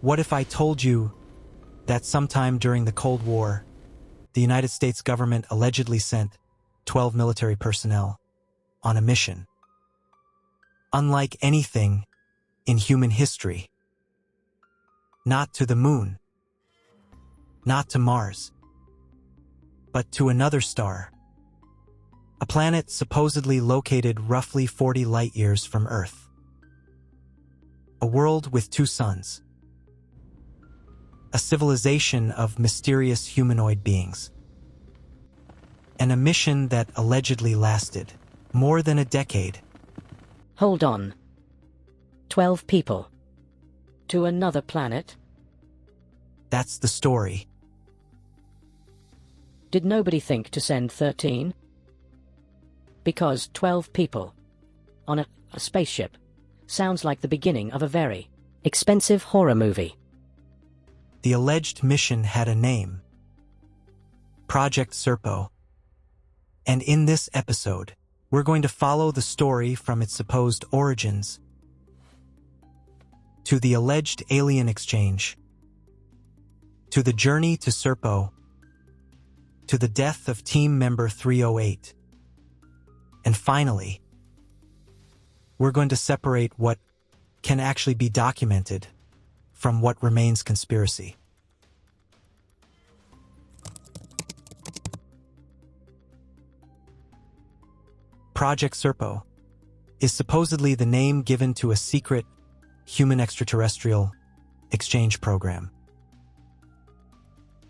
What if I told you that sometime during the Cold War, the United States government allegedly sent 12 military personnel on a mission, unlike anything in human history? Not to the moon, not to Mars, but to another star, a planet supposedly located roughly 40 light-years from Earth. A world with two suns. A civilization of mysterious humanoid beings. And a mission that allegedly lasted more than a decade. Hold on. 12 people. To another planet? That's the story. Did nobody think to send 13? Because 12 people on a spaceship sounds like the beginning of a very expensive horror movie. The alleged mission had a name. Project Serpo. And in this episode, we're going to follow the story from its supposed origins to the alleged alien exchange, to the journey to Serpo, to the death of team member 308. And finally, we're going to separate what can actually be documented from what remains conspiracy. Project Serpo is supposedly the name given to a secret human extraterrestrial exchange program.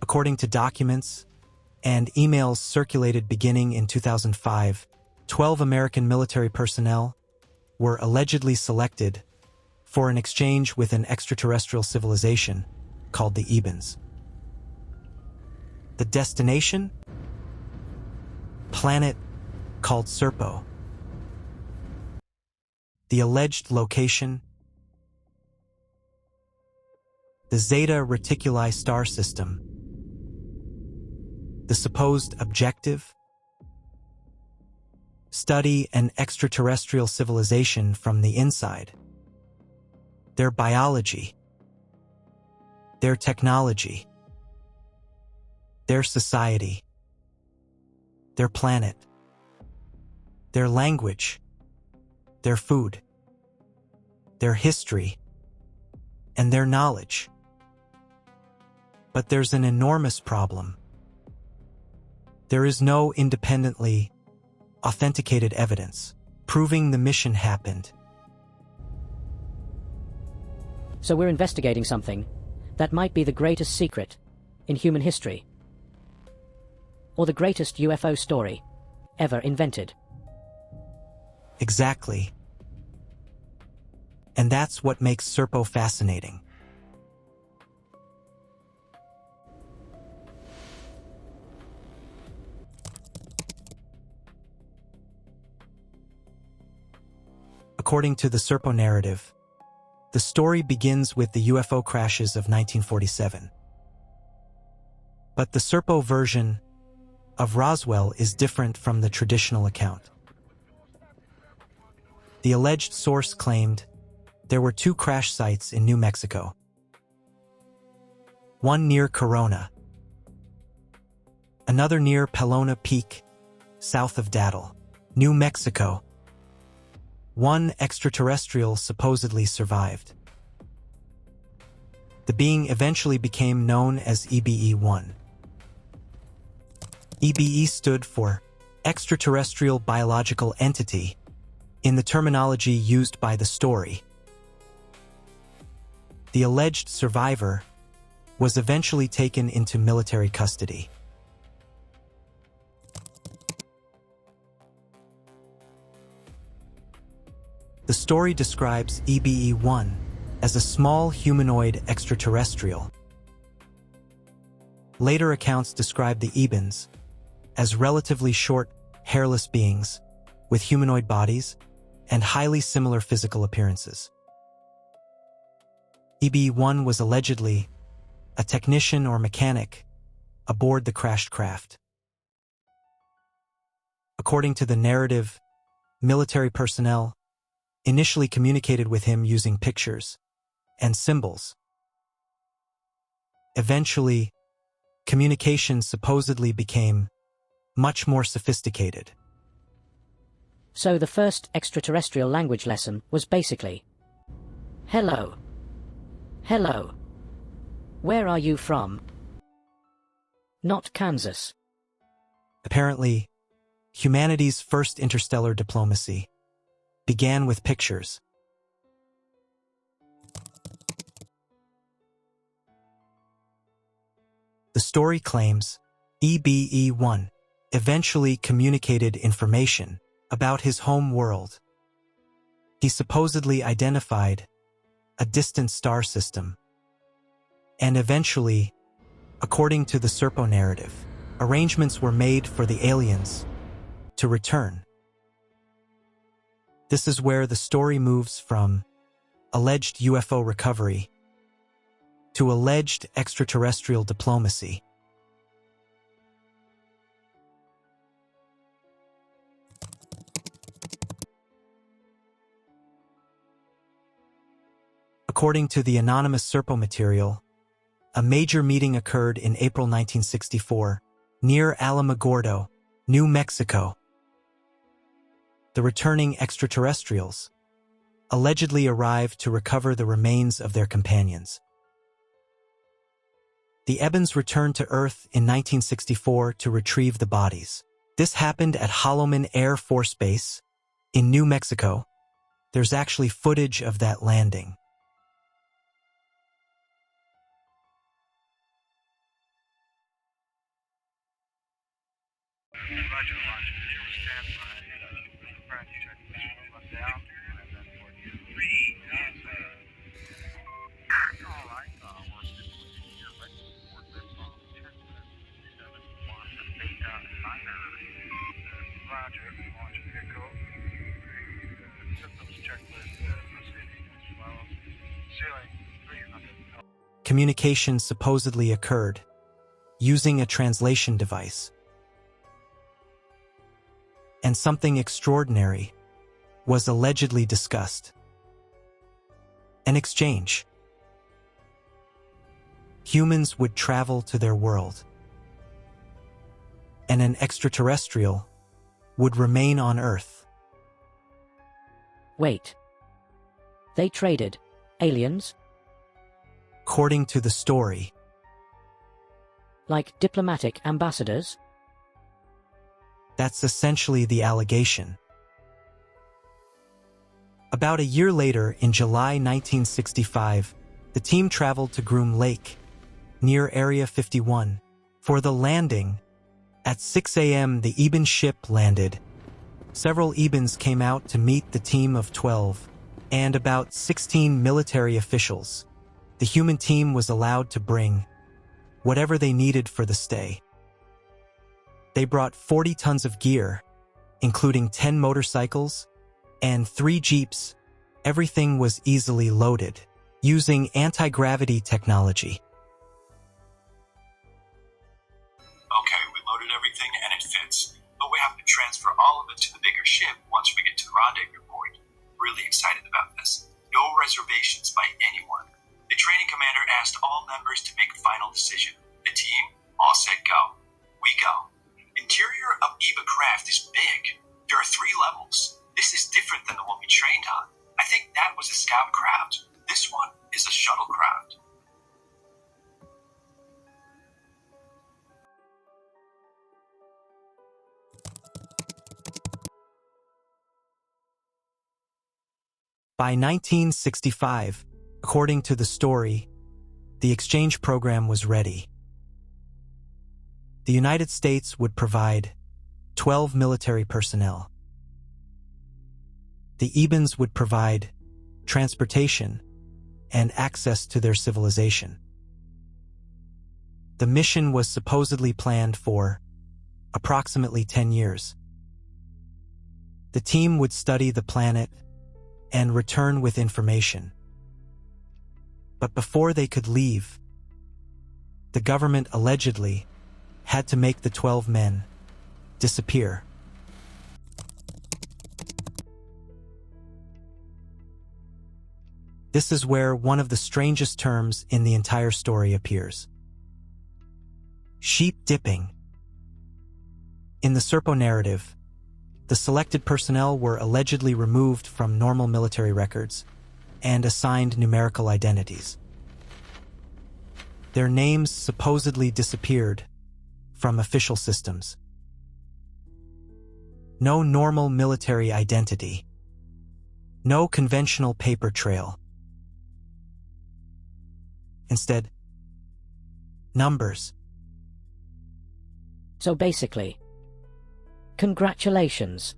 According to documents and emails circulated beginning in 2005, 12 American military personnel were allegedly selected for an exchange with an extraterrestrial civilization called the Ebens. The destination? Planet called Serpo. The alleged location? The Zeta Reticuli star system. The supposed objective? Study an extraterrestrial civilization from the inside. Their biology, their technology, their society, their planet, their language, their food, their history, and their knowledge. But there's an enormous problem. There is no independently authenticated evidence proving the mission happened. So we're investigating something that might be the greatest secret in human history. Or the greatest UFO story ever invented. Exactly. And that's what makes Serpo fascinating. According to the Serpo narrative, the story begins with the UFO crashes of 1947. But the Serpo version of Roswell is different from the traditional account. The alleged source claimed there were 2 crash sites in New Mexico. One near Corona, another near Pelona Peak, south of Daddle, New Mexico. One extraterrestrial supposedly survived. The being eventually became known as EBE-1. EBE stood for Extraterrestrial Biological Entity in the terminology used by the story. The alleged survivor was eventually taken into military custody. The story describes EBE-1 as a small humanoid extraterrestrial. Later accounts describe the Ebens as relatively short, hairless beings with humanoid bodies and highly similar physical appearances. EBE-1 was allegedly a technician or mechanic aboard the crashed craft. According to the narrative, military personnel initially communicated with him using pictures and symbols Eventually, communication supposedly became much more sophisticated. So the first extraterrestrial language lesson was basically, "Hello. Hello. Where are you from?" Not Kansas. Apparently, humanity's first interstellar diplomacy began with pictures. The story claims EBE-1 eventually communicated information about his home world. He supposedly identified a distant star system, and eventually, according to the Serpo narrative, arrangements were made for the aliens to return. This is where the story moves from alleged UFO recovery to alleged extraterrestrial diplomacy. According to the anonymous Serpo material, a major meeting occurred in April 1964 near Alamogordo, New Mexico. The returning extraterrestrials allegedly arrived to recover the remains of their companions. The Ebens returned to Earth in 1964 to retrieve the bodies. This happened at Holloman Air Force Base in New Mexico. There's actually footage of that landing. Roger, launch control standby. Current check one down, and then for you, 3 and all right. We're situated here right before the from 1071 Beta Minor. Roger, launch vehicle. Systems checklist proceeding as follows. Ceiling 300. Communication supposedly occurred using a translation device. And something extraordinary was allegedly discussed. An exchange. Humans would travel to their world, and an extraterrestrial would remain on Earth. Wait. They traded aliens? According to the story, Like diplomatic ambassadors? that's essentially the allegation. About a year later, in July 1965, the team traveled to Groom Lake, near Area 51, for the landing. At 6 a.m., the Ebens ship landed. Several Ebens came out to meet the team of 12, and about 16 military officials. The human team was allowed to bring whatever they needed for the stay. They brought 40 tons of gear, including 10 motorcycles and 3 jeeps. Everything was easily loaded, using anti-gravity technology. Okay, we loaded everything and it fits, but we have to transfer all of it to the bigger ship once we get to the rendezvous point. Really excited about this. No reservations by anyone. The training commander asked all members to make a final decision. The team all said go. We go. Interior of EVA craft is big. There are 3 levels. This is different than the one we trained on. I think that was a scout craft. This one is a shuttle craft. By 1965, according to the story, the exchange program was ready. The United States would provide 12 military personnel. The Ebens would provide transportation and access to their civilization. The mission was supposedly planned for approximately 10 years. The team would study the planet and return with information. But before they could leave, the government allegedly had to make the 12 men disappear. This is where one of the strangest terms in the entire story appears. Sheep dipping. In the Serpo narrative, the selected personnel were allegedly removed from normal military records and assigned numerical identities. Their names supposedly disappeared from official systems. No normal military identity. No conventional paper trail. Instead, numbers. So basically, congratulations.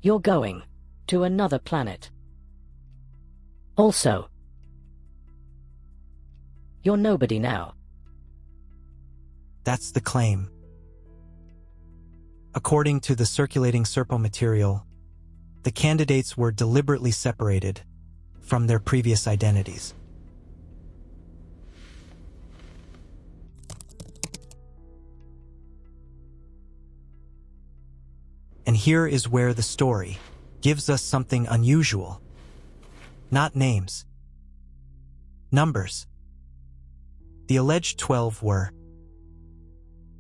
You're going to another planet. Also, you're nobody now. That's the claim. According to the circulating Serpo material, the candidates were deliberately separated from their previous identities. And here is where the story gives us something unusual. Not names. Numbers. The alleged 12 were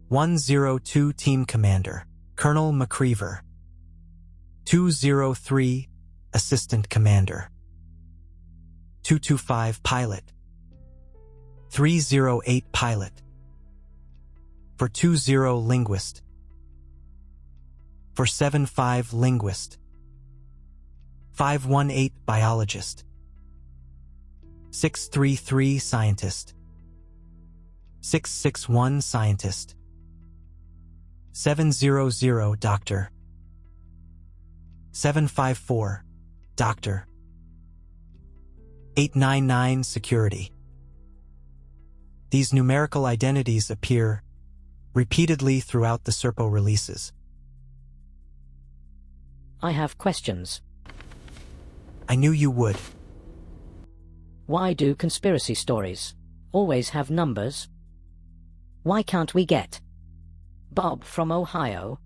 102 Team Commander, Colonel McCreever. 203 Assistant Commander. 225 Pilot. 308 Pilot. For 20 Linguist. For 75 Linguist. 518 Biologist. 633 Scientist. 661 Scientist. 700 Doctor. 754 Doctor. 899 Security. These numerical identities appear repeatedly throughout the Serpo releases. I have questions. I knew you would. Why do conspiracy stories always have numbers? Why can't we get Bob from Ohio?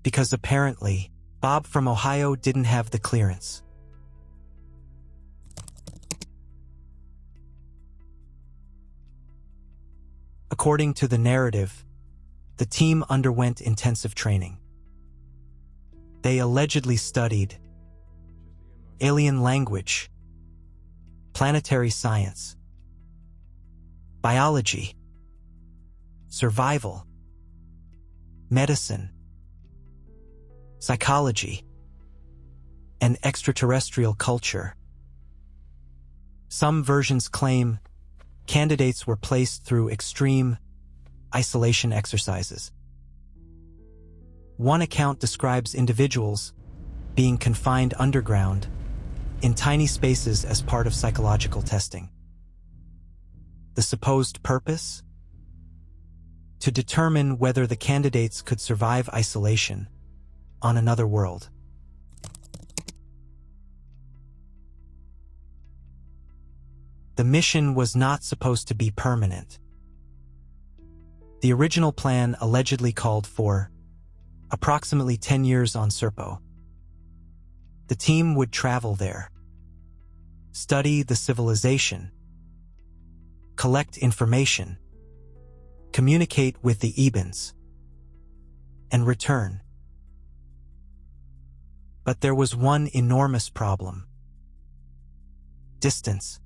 Because apparently, Bob from Ohio didn't have the clearance. According to the narrative, the team underwent intensive training. They allegedly studied alien language, planetary science, biology, survival, medicine, psychology, and extraterrestrial culture. Some versions claim candidates were placed through extreme isolation exercises. One account describes individuals being confined underground in tiny spaces as part of psychological testing. The supposed purpose? To determine whether the candidates could survive isolation on another world. The mission was not supposed to be permanent. The original plan allegedly called for approximately 10 years on Serpo. The team would travel there, study the civilization, collect information, communicate with the Ebens, and return. But there was one enormous problem. Distance.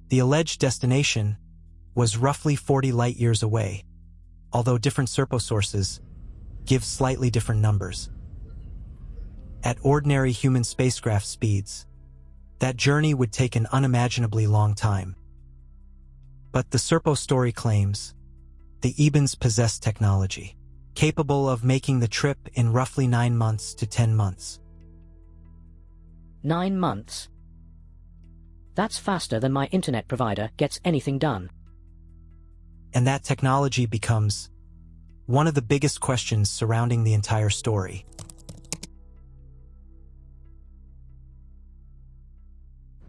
The alleged destination was roughly 40 light-years away, although different Serpo sources give slightly different numbers. At ordinary human spacecraft speeds, that journey would take an unimaginably long time. But the Serpo story claims the Ebens possess technology capable of making the trip in roughly 9 months to 10 months. 9 months? That's faster than my internet provider gets anything done. And that technology becomes one of the biggest questions surrounding the entire story.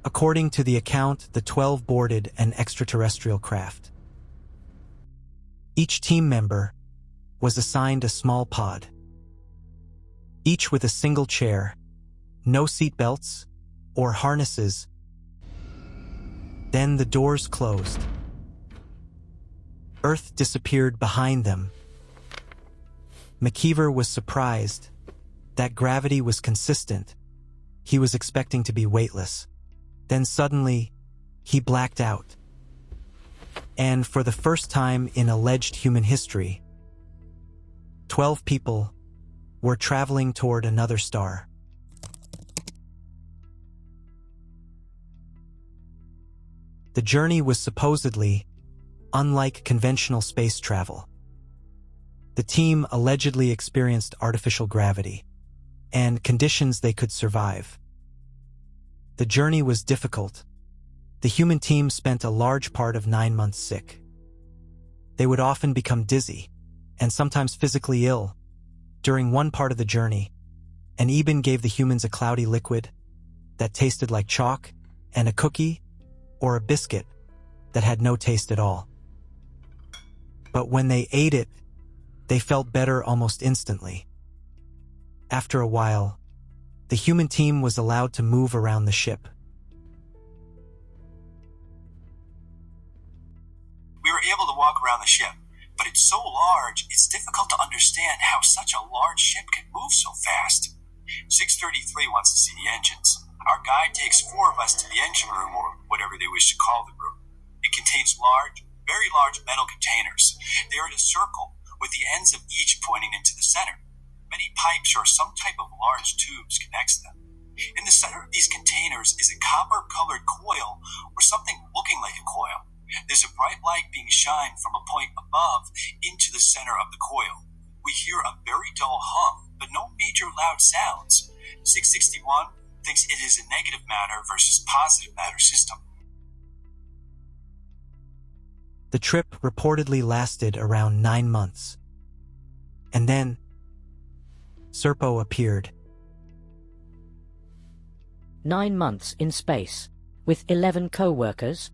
According to the account, the 12 boarded an extraterrestrial craft. Each team member was assigned a small pod, each with a single chair, no seat belts or harnesses Then the doors closed. Earth disappeared behind them. McKeever was surprised that gravity was consistent. He was expecting to be weightless. Then suddenly, he blacked out. And for the first time in alleged human history, 12 people were traveling toward another star. The journey was supposedly unlike conventional space travel. The team allegedly experienced artificial gravity and conditions they could survive. The journey was difficult. The human team spent a large part of 9 months sick. They would often become dizzy and sometimes physically ill. During one part of the journey, an Eben gave the humans a cloudy liquid that tasted like chalk and a cookie or a biscuit that had no taste at all. But when they ate it, they felt better almost instantly. After a while, the human team was allowed to move around the ship. We were able to walk around the ship, but it's so large, it's difficult to understand how such a large ship can move so fast. 633 wants to see the engines. Our guide takes 4 of us to the engine room, or whatever they wish to call the room. It contains large, very large metal containers. They are in a circle, with the ends of each pointing into the center. Many pipes or some type of large tubes connects them. In the center of these containers is a copper-colored coil, or something looking like a coil. There's a bright light being shined from a point above into the center of the coil. We hear a very dull hum, but no major loud sounds. 661 thinks it is a negative matter versus positive matter system. The trip reportedly lasted around 9 months. And then, Serpo appeared. 9 months in space, with 11 co-workers.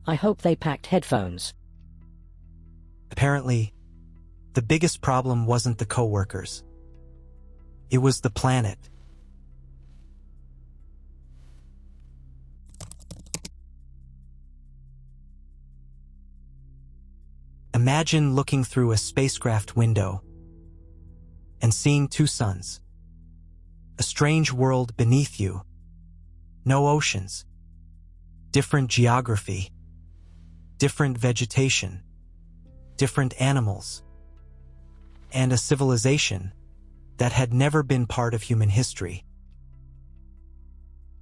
I hope they packed headphones. Apparently, the biggest problem wasn't the co-workers. It was the planet. Imagine looking through a spacecraft window and seeing 2 suns. A strange world beneath you. No oceans. Different geography. Different vegetation. Different animals. And a civilization that had never been part of human history.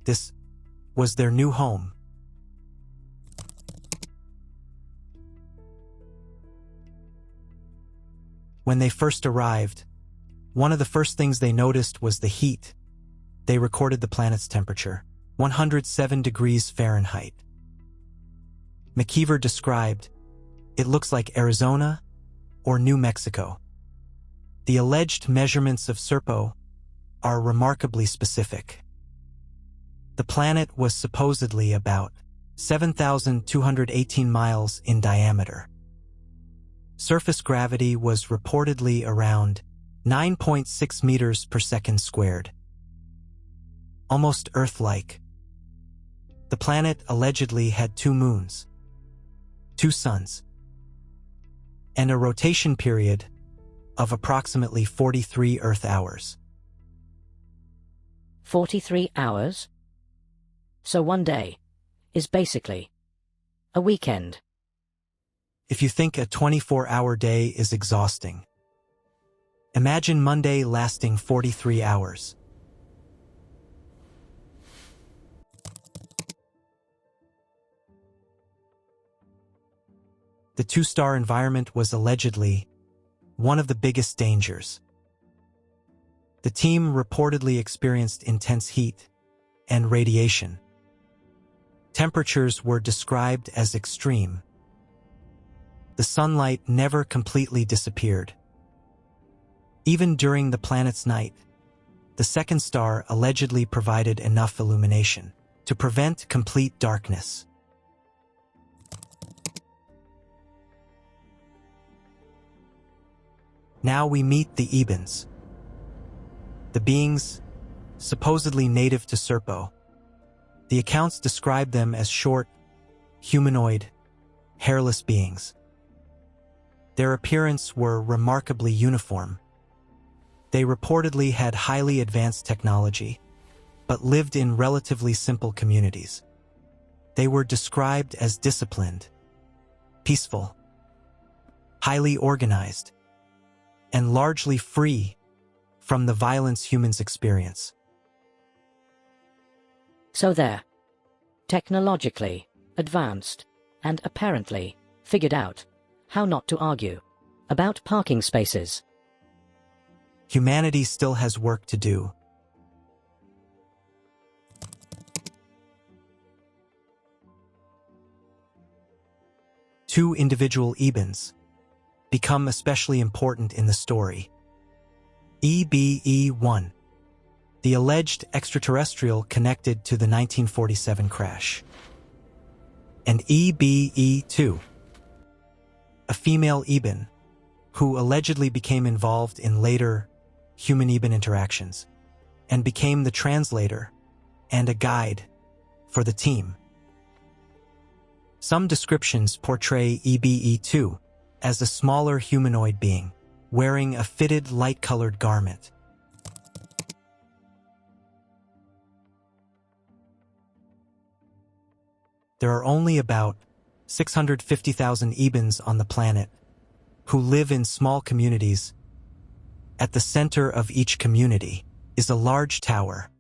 This was their new home. When they first arrived, one of the first things they noticed was the heat. They recorded the planet's temperature, 107 degrees Fahrenheit. McKeever described, "It looks like Arizona or New Mexico." The alleged measurements of Serpo are remarkably specific. The planet was supposedly about 7,218 miles in diameter. Surface gravity was reportedly around 9.6 meters per second squared. Almost Earth-like. The planet allegedly had 2 moons, 2 suns, and a rotation period of approximately 43 Earth hours. 43 hours? So one day is basically a weekend. If you think a 24-hour day is exhausting, imagine Monday lasting 43 hours. The 2-star environment was allegedly one of the biggest dangers. The team reportedly experienced intense heat and radiation. Temperatures were described as extreme. The sunlight never completely disappeared. Even during the planet's night, the second star allegedly provided enough illumination to prevent complete darkness. Now we meet the Ebens, the beings supposedly native to Serpo. The accounts describe them as short, humanoid, hairless beings. Their appearance were remarkably uniform. They reportedly had highly advanced technology, but lived in relatively simple communities. They were described as disciplined, peaceful, highly organized, and largely free from the violence humans experience. So they're technologically advanced and apparently figured out how not to argue about parking spaces. Humanity still has work to do. Two individual Ebens become especially important in the story. EBE-1, the alleged extraterrestrial connected to the 1947 crash, and EBE-2, a female Eben who allegedly became involved in later human-Eben interactions and became the translator and a guide for the team. Some descriptions portray EBE-2 as a smaller humanoid being, wearing a fitted light-colored garment. There are only about 650,000 Ebens on the planet who live in small communities. At the center of each community is a large tower,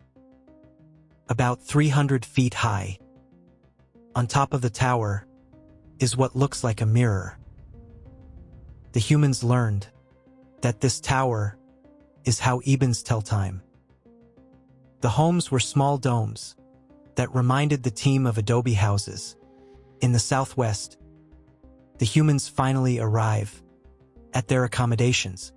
about 300 feet high. On top of the tower is what looks like a mirror. The humans learned that this tower is how Ebens tell time. The homes were small domes that reminded the team of adobe houses. In the southwest, the humans finally arrive at their accommodations.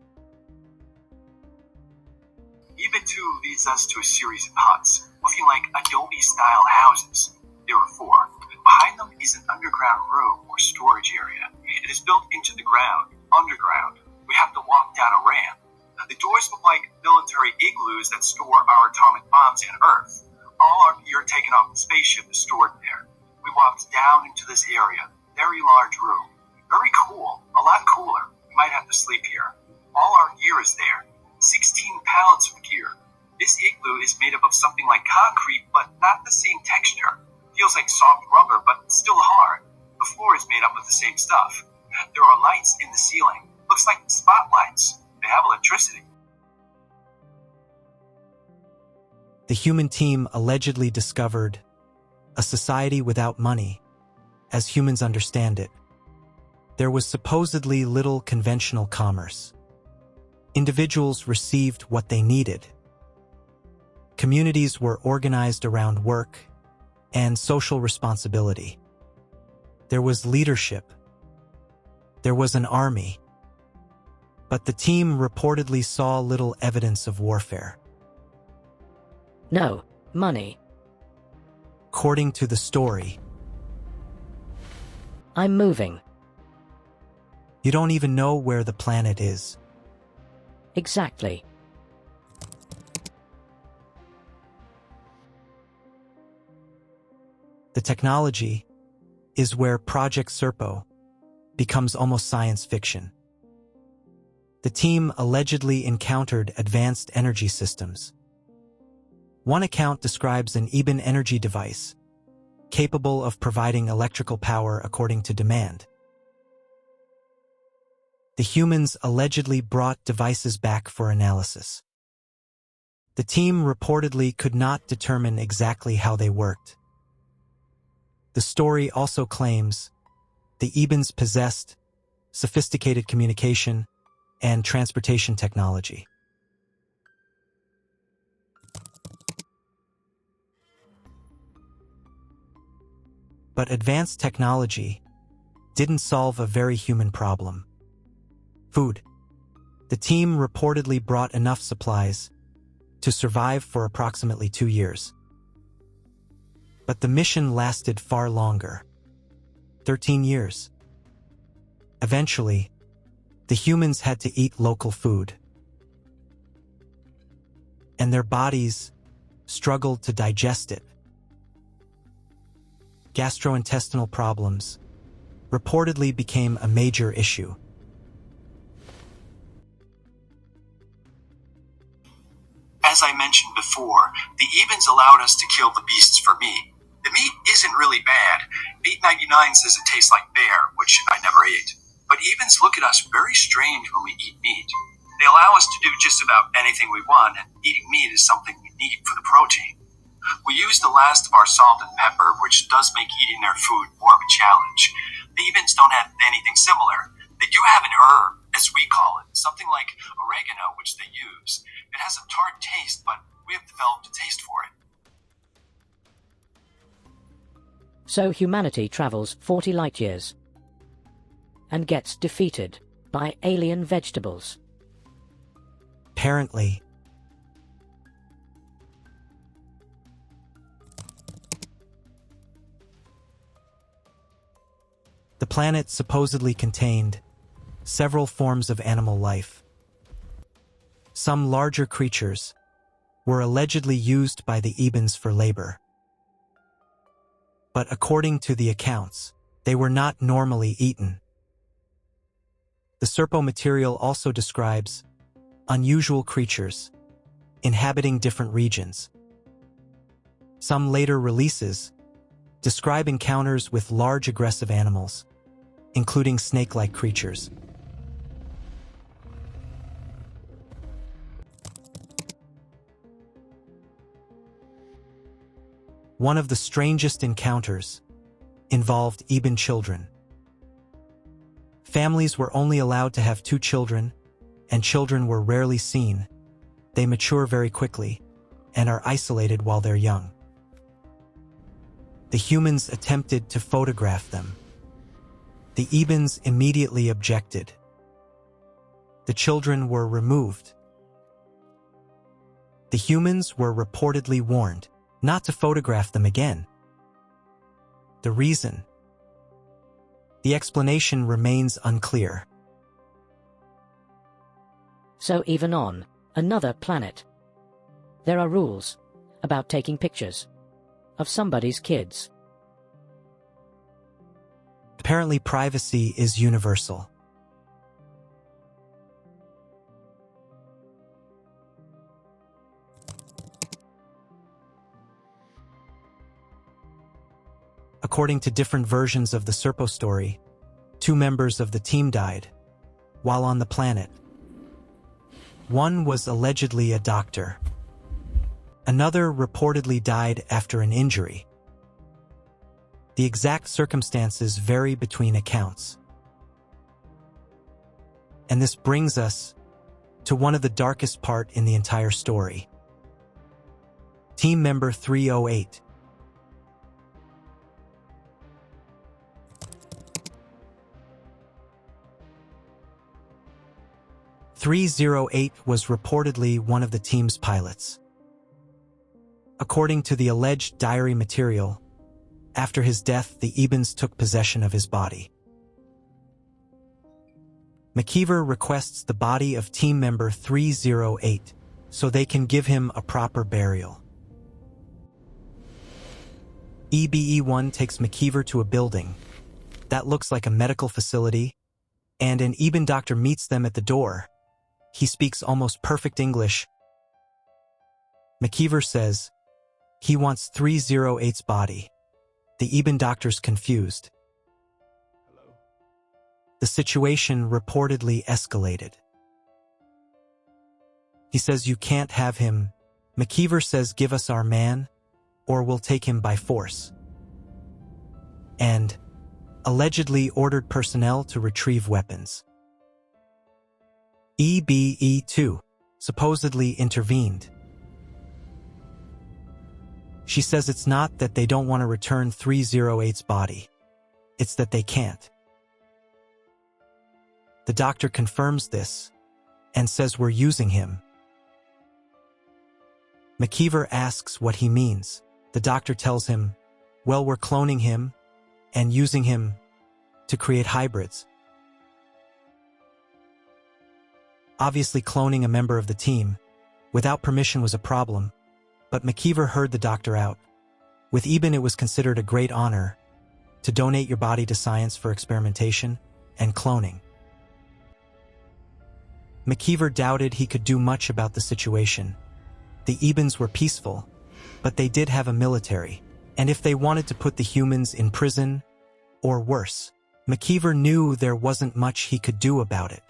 Eben 2 leads us to a series of huts, looking like adobe-style houses. There are four. Behind them is an underground room or storage area. It is built into the ground, underground. We have to walk down a ramp. The doors look like military igloos that store our atomic bombs and Earth. All our gear taken off the spaceship is stored there. We walked down into this area, very large room. Very cool, a lot cooler. We might have to sleep here. All our gear is there. 16 pallets of gear. This igloo is made up of something like concrete, but not the same texture. Feels like soft rubber, but still hard. The floor is made up of the same stuff. There are lights in the ceiling. Looks like spotlights. They have electricity. The human team allegedly discovered a society without money, as humans understand it. There was supposedly little conventional commerce. Individuals received what they needed. Communities were organized around work and social responsibility. There was leadership. There was an army. But the team reportedly saw little evidence of warfare. No, money. According to the story, I'm moving. you don't even know where the planet is. Exactly. The technology is where Project Serpo becomes almost science fiction. The team allegedly encountered advanced energy systems. One account describes an Eben energy device capable of providing electrical power according to demand. The humans allegedly brought devices back for analysis. The team reportedly could not determine exactly how they worked. The story also claims the Ebens possessed sophisticated communication and transportation technology. But advanced technology didn't solve a very human problem: food. The team reportedly brought enough supplies to survive for approximately 2 years. But the mission lasted far longer, 13 years. Eventually, the humans had to eat local food, and their bodies struggled to digest it. gastrointestinal problems reportedly became a major issue. As I mentioned before, the Ebens allowed us to kill the beasts for meat. The meat isn't really bad. 899 says it tastes like bear, which I never ate. But Ebens look at us very strange when we eat meat. They allow us to do just about anything we want, and eating meat is something we need for the protein. We use the last of our salt and pepper, which does make eating their food more of a challenge. The Ebens don't have anything similar. They do have an herb, as we call it, something like oregano, which they use. It has a tart taste, but we have developed a taste for it. So humanity travels 40 light years and gets defeated by alien vegetables. Apparently. The planet supposedly contained several forms of animal life. Some larger creatures were allegedly used by the Ebens for labor. But according to the accounts, they were not normally eaten. The Serpo material also describes unusual creatures inhabiting different regions. Some later releases describe encounters with large aggressive animals, including snake-like creatures. One of the strangest encounters involved Eben children. Families were only allowed to have 2 children, and children were rarely seen. They mature very quickly and are isolated while they're young. The humans attempted to photograph them. The Ebens immediately objected. The children were removed. The humans were reportedly warned not to photograph them again. The reason? The explanation remains unclear. So even on another planet, there are rules about taking pictures of somebody's kids. Apparently, privacy is universal. According to different versions of the Serpo story, 2 members of the team died while on the planet. One was allegedly a doctor. Another reportedly died after an injury. The exact circumstances vary between accounts. And this brings us to one of the darkest part in the entire story. Team member 308. "308 was reportedly one of the team's pilots. According to the alleged diary material, after his death, the Ebens took possession of his body. McKeever requests the body of team member 308 so they can give him a proper burial. EBE-1 takes McKeever to a building that looks like a medical facility, and an Eben doctor meets them at the door. He speaks almost perfect English. McKeever says he wants 308's body. The Eben doctor's confused. The situation reportedly escalated. He says, "You can't have him." McKeever says, "Give us our man, or we'll take him by force." And allegedly ordered personnel to retrieve weapons. EBE-2 supposedly intervened. She says it's not that they don't want to return 308's body. It's that they can't. The doctor confirms this and says we're using him. McKeever asks what he means. The doctor tells him, well, we're cloning him and using him to create hybrids. Obviously, cloning a member of the team without permission was a problem, but McKeever heard the doctor out. With Eben, it was considered a great honor to donate your body to science for experimentation and cloning. McKeever doubted he could do much about the situation. The Ebens were peaceful, but they did have a military, and if they wanted to put the humans in prison, or worse, McKeever knew there wasn't much he could do about it.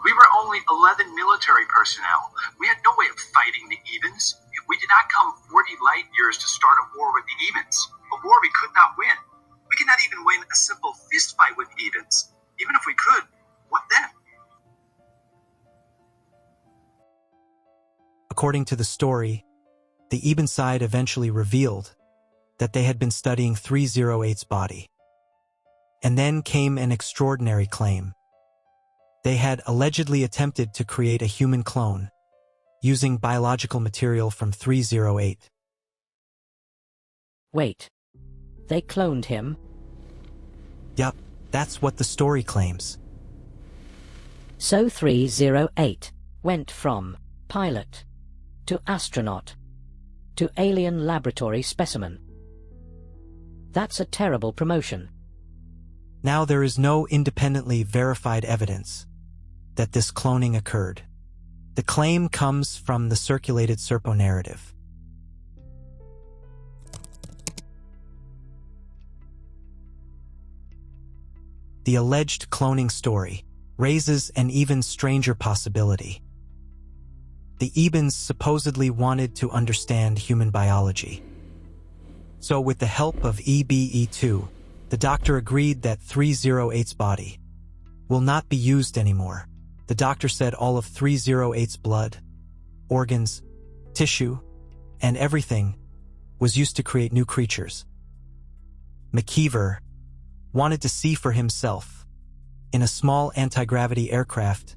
We were only 11 military personnel. We had no way of fighting the Ebens. We did not come 40 light years to start a war with the Ebens, a war we could not win. We could not even win a simple fist fight with Ebens. Even if we could, what then? According to the story, the Eben side eventually revealed that they had been studying 308's body. And then came an extraordinary claim. They had allegedly attempted to create a human clone using biological material from 308. Wait. They cloned him? Yup, that's what the story claims. So 308 went from pilot to astronaut to alien laboratory specimen. That's a terrible promotion. Now there is no independently verified evidence that this cloning occurred. The claim comes from the circulated Serpo narrative. The alleged cloning story raises an even stranger possibility. The Ebens supposedly wanted to understand human biology. So with the help of EBE2, the doctor agreed that 308's body will not be used anymore. The doctor said all of 308's blood, organs, tissue, and everything was used to create new creatures. McKeever wanted to see for himself. In a small anti-gravity aircraft,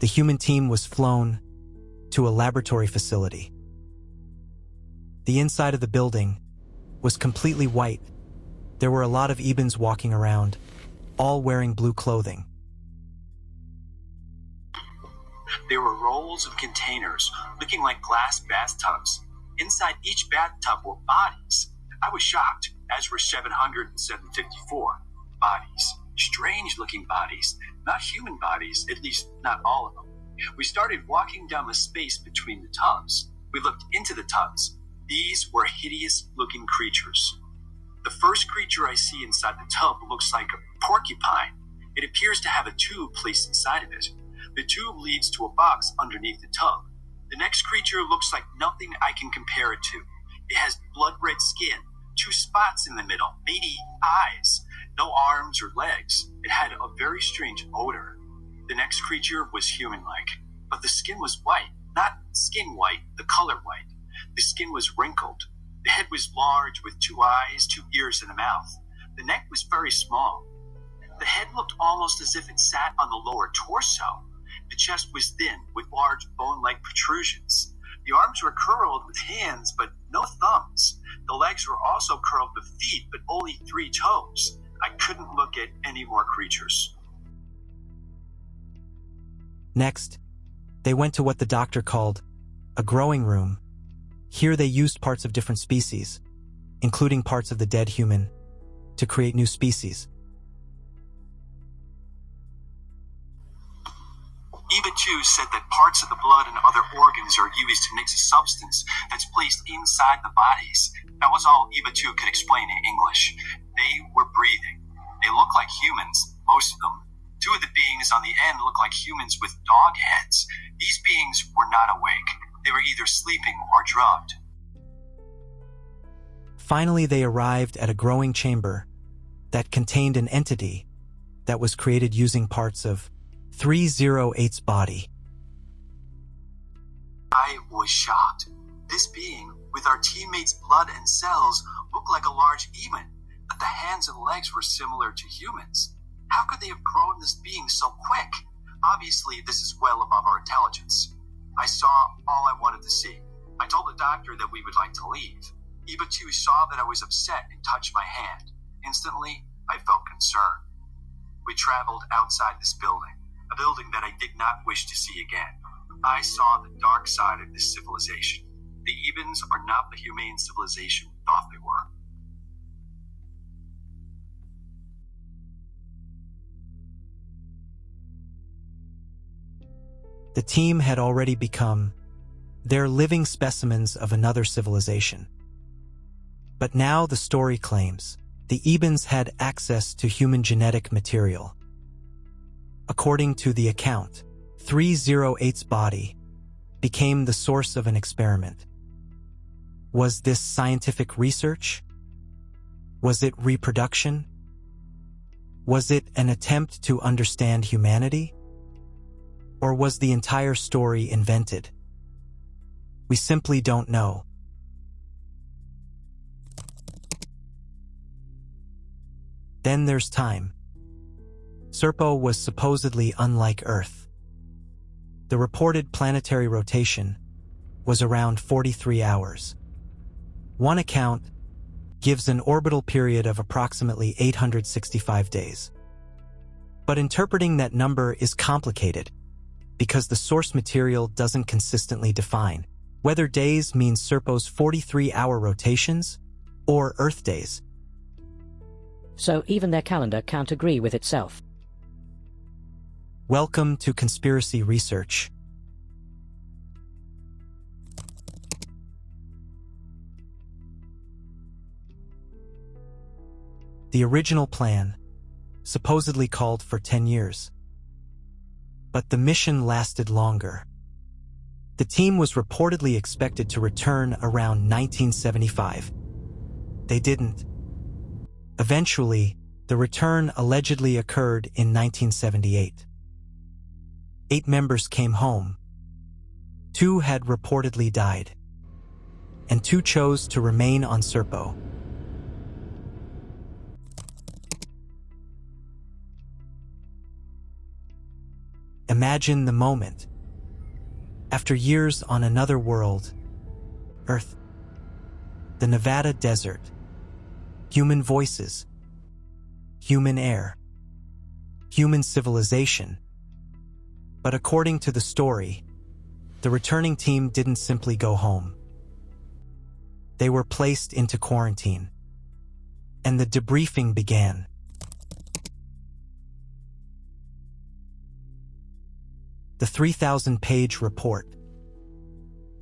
the human team was flown to a laboratory facility. The inside of the building was completely white. There were a lot of Ebens walking around, all wearing blue clothing. There were rolls of containers looking like glass bathtubs. Inside each bathtub were bodies. I was shocked, as were 700 and 754 bodies. Strange-looking bodies, not human bodies, at least not all of them. We started walking down the space between the tubs. We looked into the tubs. These were hideous-looking creatures. The first creature I see inside the tub looks like a porcupine. It appears to have a tube placed inside of it. The tube leads to a box underneath the tub. The next creature looks like nothing I can compare it to. It has blood-red skin, 2 spots in the middle, beady eyes, no arms or legs. It had a very strange odor. The next creature was human-like, but the skin was white, not skin white, the color white. The skin was wrinkled. The head was large with 2 eyes, 2 ears, and a mouth. The neck was very small. The head looked almost as if it sat on the lower torso. The chest was thin, with large bone-like protrusions. The arms were curled with hands, but no thumbs. The legs were also curled with feet, but only 3 toes. I couldn't look at any more creatures. Next, they went to what the doctor called a growing room. Here they used parts of different species, including parts of the dead human, to create new species. EBA2 said that parts of the blood and other organs are used to mix a substance that's placed inside the bodies. That was all EBA2 could explain in English. They were breathing. They looked like humans, most of them. 2 of the beings on the end looked like humans with dog heads. These beings were not awake. They were either sleeping or drugged. Finally, they arrived at a growing chamber that contained an entity that was created using parts of 308's body. I was shocked. This being, with our teammates' blood and cells, looked like a large Eben, but the hands and legs were similar to humans. How could they have grown this being so quick? Obviously, this is well above our intelligence. I saw all I wanted to see. I told the doctor that we would like to leave. EBA2 saw that I was upset and touched my hand. Instantly, I felt concern. We traveled outside this building, a building that I did not wish to see again. I saw the dark side of this civilization. The Ebens are not the humane civilization we thought they were. The team had already become their living specimens of another civilization. But now the story claims the Ebens had access to human genetic material. According to the account, 308's body became the source of an experiment. Was this scientific research? Was it reproduction? Was it an attempt to understand humanity? Or was the entire story invented? We simply don't know. Then there's time. Serpo was supposedly unlike Earth. The reported planetary rotation was around 43 hours. One account gives an orbital period of approximately 865 days. But interpreting that number is complicated because the source material doesn't consistently define whether days means Serpo's 43-hour rotations or Earth days. So even their calendar can't agree with itself. Welcome to conspiracy research. The original plan supposedly called for 10 years. But the mission lasted longer. The team was reportedly expected to return around 1975. They didn't. Eventually, the return allegedly occurred in 1978. 8 members came home. 2 had reportedly died. And 2 chose to remain on Serpo. Imagine the moment. After years on another world, Earth, the Nevada desert, human voices, human air, human civilization. But according to the story, the returning team didn't simply go home. They were placed into quarantine, and the debriefing began. The 3,000-page report.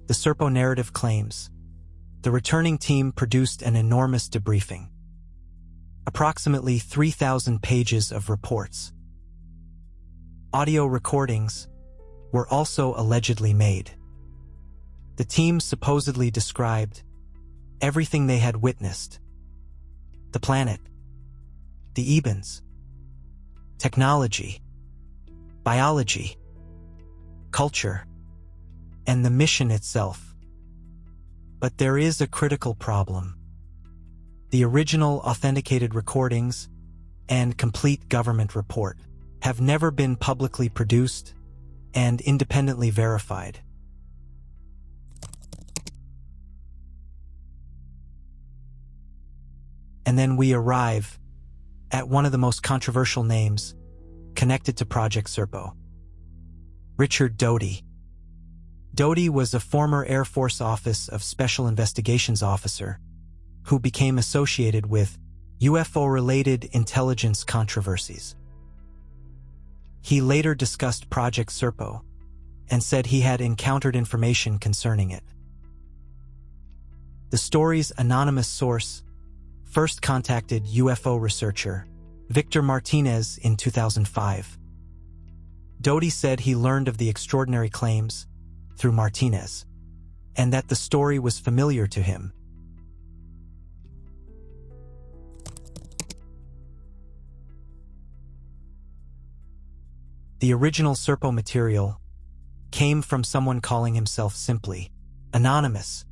The Serpo narrative claims the returning team produced an enormous debriefing. Approximately 3,000 pages of reports. Audio recordings were also allegedly made. The team supposedly described everything they had witnessed. The planet, the Ebens, technology, biology, culture, and the mission itself. But there is a critical problem. The original authenticated recordings and complete government report have never been publicly produced and independently verified. And then we arrive at one of the most controversial names connected to Project Serpo. Richard Doty. Doty was a former Air Force Office of Special Investigations officer who became associated with UFO-related intelligence controversies. He later discussed Project Serpo and said he had encountered information concerning it. The story's anonymous source first contacted UFO researcher Victor Martinez in 2005. Doty said he learned of the extraordinary claims through Martinez, and that the story was familiar to him. The original Serpo material came from someone calling himself simply Anonymous.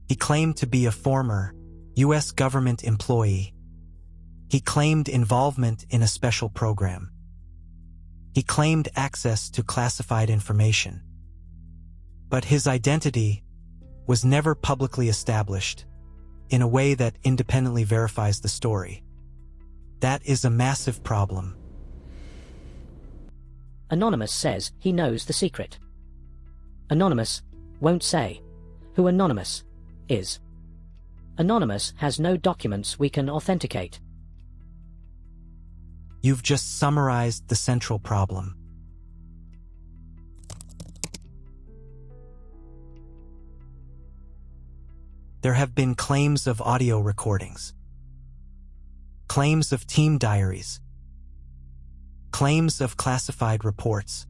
He claimed to be a former U.S. government employee. He claimed involvement in a special program. He claimed access to classified information. But his identity was never publicly established in a way that independently verifies the story. That is a massive problem. Anonymous says he knows the secret. Anonymous won't say who Anonymous is. Anonymous has no documents we can authenticate. You've just summarized the central problem. There have been claims of audio recordings, claims of team diaries, claims of classified reports,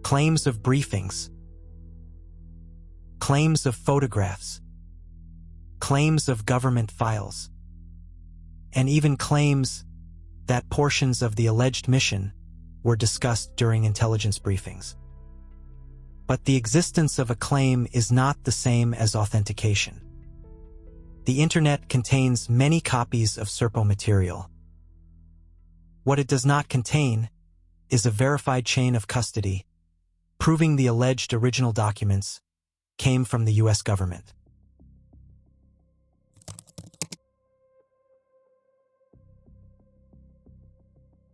claims of briefings, claims of photographs, claims of government files, and even claims that portions of the alleged mission were discussed during intelligence briefings. But the existence of a claim is not the same as authentication. The internet contains many copies of Serpo material. What it does not contain is a verified chain of custody, proving the alleged original documents came from the US government.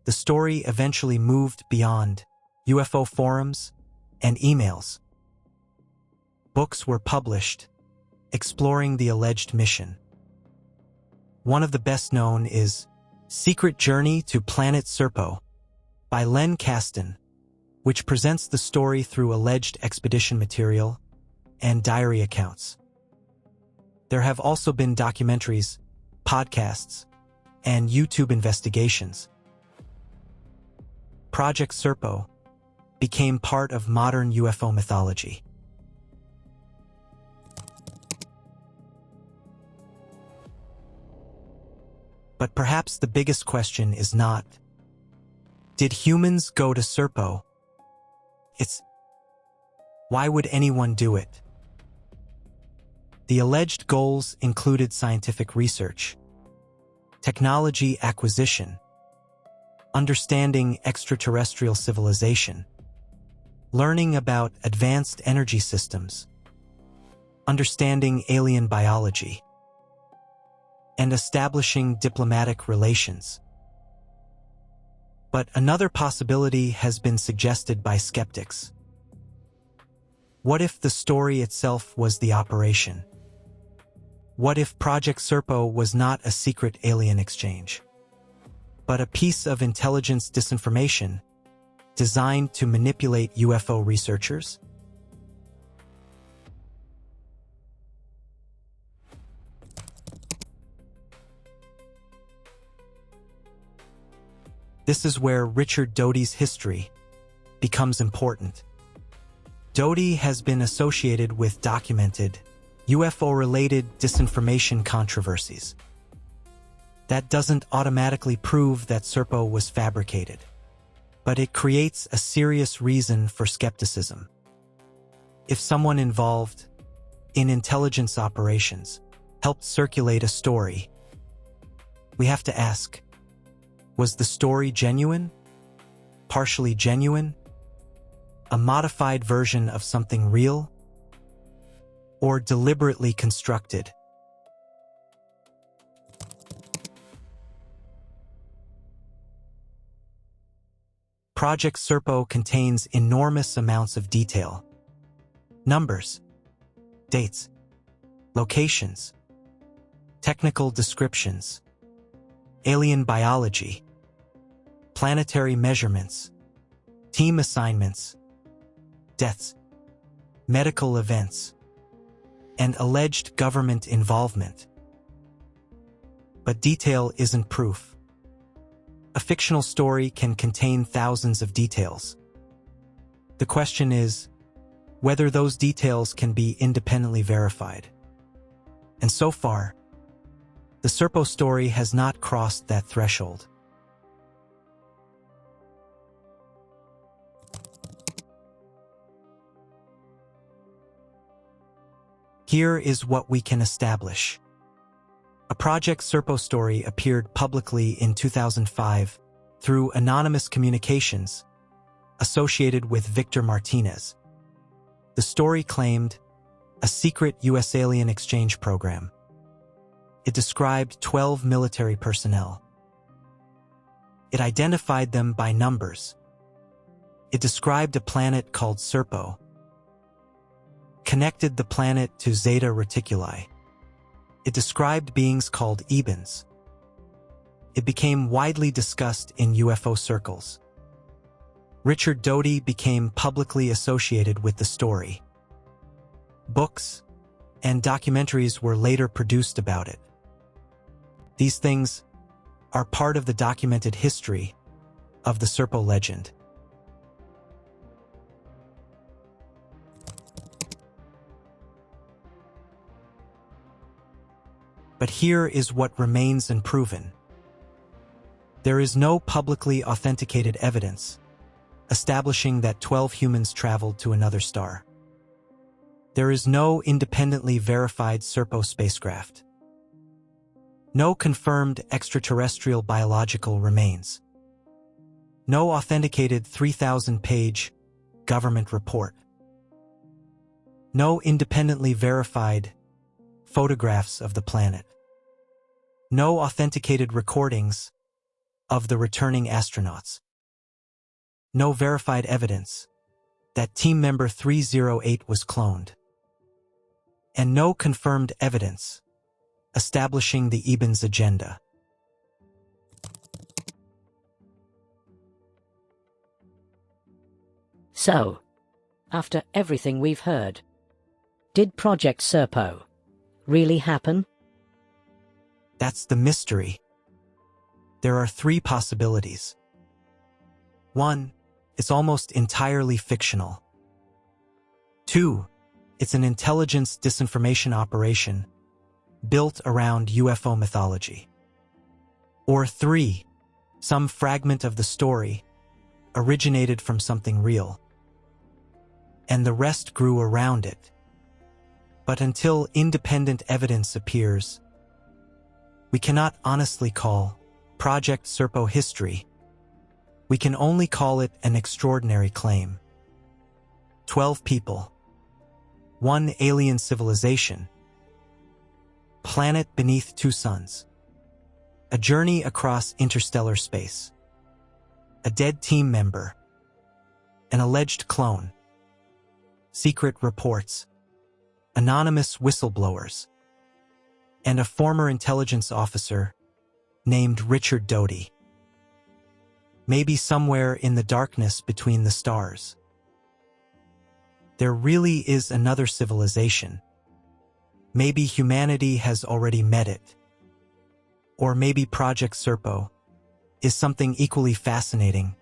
The story eventually moved beyond UFO forums and emails. Books were published exploring the alleged mission. One of the best known is Secret Journey to Planet Serpo by Len Kasten, which presents the story through alleged expedition material and diary accounts. There have also been documentaries, podcasts, and YouTube investigations. Project Serpo became part of modern UFO mythology. But perhaps the biggest question is not, did humans go to Serpo? It's, why would anyone do it? The alleged goals included scientific research, technology acquisition, understanding extraterrestrial civilization, learning about advanced energy systems, understanding alien biology, and establishing diplomatic relations. But another possibility has been suggested by skeptics. What if the story itself was the operation? What if Project Serpo was not a secret alien exchange, but a piece of intelligence disinformation designed to manipulate UFO researchers? This is where Richard Doty's history becomes important. Doty has been associated with documented UFO-related disinformation controversies. That doesn't automatically prove that Serpo was fabricated, but it creates a serious reason for skepticism. If someone involved in intelligence operations helped circulate a story, we have to ask, was the story genuine? Partially genuine? A modified version of something real? Or deliberately constructed? Project Serpo contains enormous amounts of detail. Numbers, dates, locations, technical descriptions, alien biology, planetary measurements, team assignments, deaths, medical events, and alleged government involvement. But detail isn't proof. A fictional story can contain thousands of details. The question is whether those details can be independently verified. And so far, the Serpo story has not crossed that threshold. Here is what we can establish. A Project Serpo story appeared publicly in 2005 through anonymous communications associated with Victor Martinez. The story claimed a secret U.S. alien exchange program. It described 12 military personnel. It identified them by numbers. It described a planet called Serpo, connected the planet to Zeta Reticuli. It described beings called Ebens. It became widely discussed in UFO circles. Richard Doty became publicly associated with the story. Books and documentaries were later produced about it. These things are part of the documented history of the Serpo legend. But here is what remains unproven. There is no publicly authenticated evidence establishing that 12 humans traveled to another star. There is no independently verified Serpo spacecraft. No confirmed extraterrestrial biological remains. No authenticated 3,000-page government report. No independently verified photographs of the planet. No authenticated recordings of the returning astronauts. No verified evidence that team member 308 was cloned. And no confirmed evidence establishing the Ebens agenda. So, after everything we've heard, did Project Serpo really happen? That's the mystery. There are three possibilities. 1, it's almost entirely fictional. 2, it's an intelligence disinformation operation built around UFO mythology. Or 3, some fragment of the story originated from something real, and the rest grew around it. But until independent evidence appears, we cannot honestly call Project Serpo history. We can only call it an extraordinary claim. 12 people, 1 alien civilization, planet beneath 2 suns, a journey across interstellar space, a dead team member, an alleged clone, secret reports, anonymous whistleblowers, and a former intelligence officer named Richard Doty. Maybe somewhere in the darkness between the stars, there really is another civilization. Maybe humanity has already met it. Or maybe Project Serpo is something equally fascinating.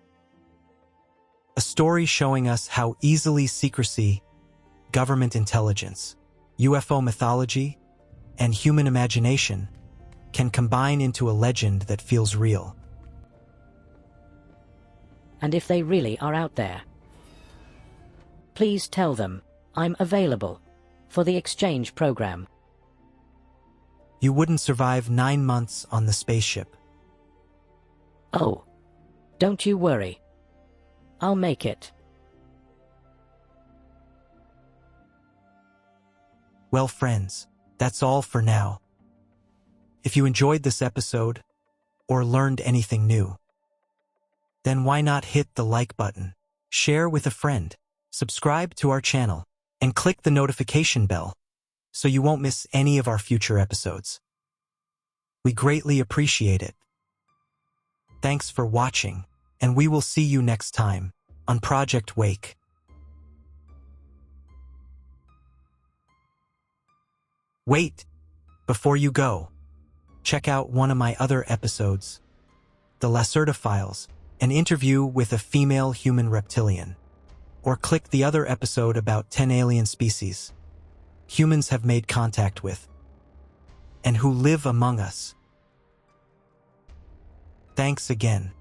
A story showing us how easily secrecy, government intelligence, UFO mythology, and human imagination can combine into a legend that feels real. And if they really are out there, please tell them I'm available for the exchange program. You wouldn't survive 9 months on the spaceship. Oh, don't you worry. I'll make it. Well, friends, that's all for now. If you enjoyed this episode or learned anything new, then why not hit the like button, share with a friend, subscribe to our channel, and click the notification bell so you won't miss any of our future episodes. We greatly appreciate it. Thanks for watching, and we will see you next time on Project Wake. Wait, before you go, check out one of my other episodes, The Lacerda Files, an interview with a female human reptilian. Or click the other episode about 10 alien species humans have made contact with and who live among us. Thanks again.